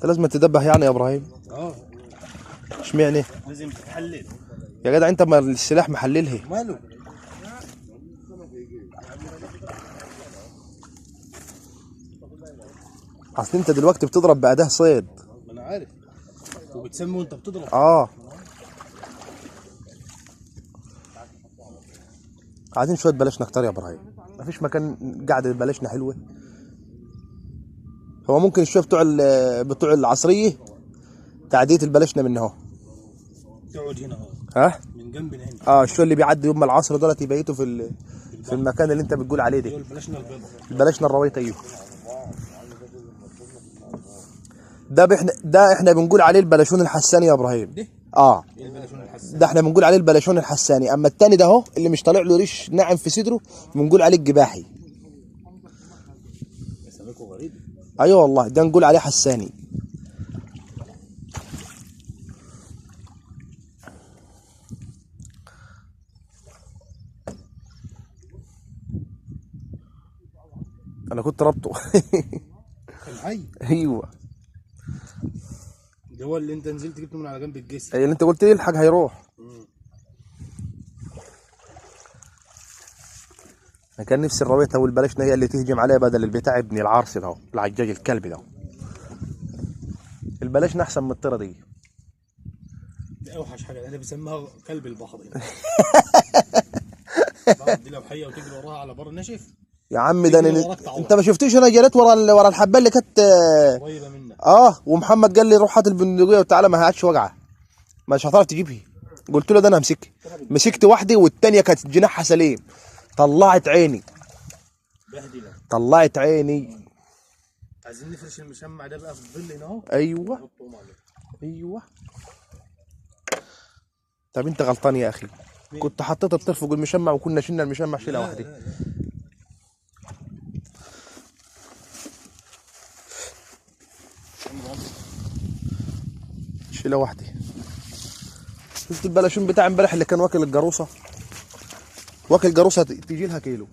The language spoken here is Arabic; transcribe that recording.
انت لازم تدبح يعني يا ابراهيم. اشمعنى؟ لازم تتحلل يا جدع انت ما السلاح محللها. ماله. اصل انت دلوقتي بتضرب بأداة صيد. ما انا عارف، وبتسمي وانت بتضرب. عايزين شويه بلاشنا اكتر يا ابراهيم. مفيش مكان قاعده بلاشنا حلوه. هو ممكن الشويه بتوع العصريه تعديه البلاشنا من اهو. تقعد هنا اهو. ها؟ من جنبنا هنا. الشويه اللي بيعدي يوم العصر دولت يبيتوا في المكان اللي انت بتقول عليه ده. بلاشنا البيضاء. البلاشنا الرويته. ايوه. ده احنا بنقول عليه البلاشون الحساني يا ابراهيم. ده؟ ايه البلاشون الحساسي؟ ده احنا بنقول عليه البلاشون الحساني. اما التاني ده اهو اللي مش طالع له ريش ناعم في صدره بنقول عليه الجباحي. اساميكم غريب. ايوه والله ده نقول عليه حساني. انا كنت ربطه. كان حي. ايوه. ده هو اللي انت نزلت جبته من على جنب الجسر. اللي انت قلت لي الحاج هيروح. انا كان نفسي الرويته والبلاشنا هي اللي تهجم عليها بدل البتاع ابن العرس ده العجاج الكلب ده. البلاشنا احسن من الطيره دي. ده اوحش حاجه، انا بسميها كلب البحر. دي لو حيه وتجري وراها على بر نشف. يا عم ده انت ما شفتيش انا جريت ورا الحبه اللي كانت قريبه منك. ومحمد قال لي روح هات البندقيه وتعالى ما هاتش وجعه. مش هتعرف تجيبها. قلت له ده انا همسكها. مسكت واحده والتانيه كانت جناحها سليم. طلعت عيني. بهدله. طلعت عيني. عايزين نفرش المشمع ده بقى في الظل هنا اهو. ايوه. طب انت غلطان يا اخي. كنت حطيت الطرف فوق المشمع وكنا شلنا المشمع شيله واحده. شيله واحده. شفت البلاشون بتاع امبارح اللي كان واكل الجروسه. واكل جروسه تيجي لها كيلو.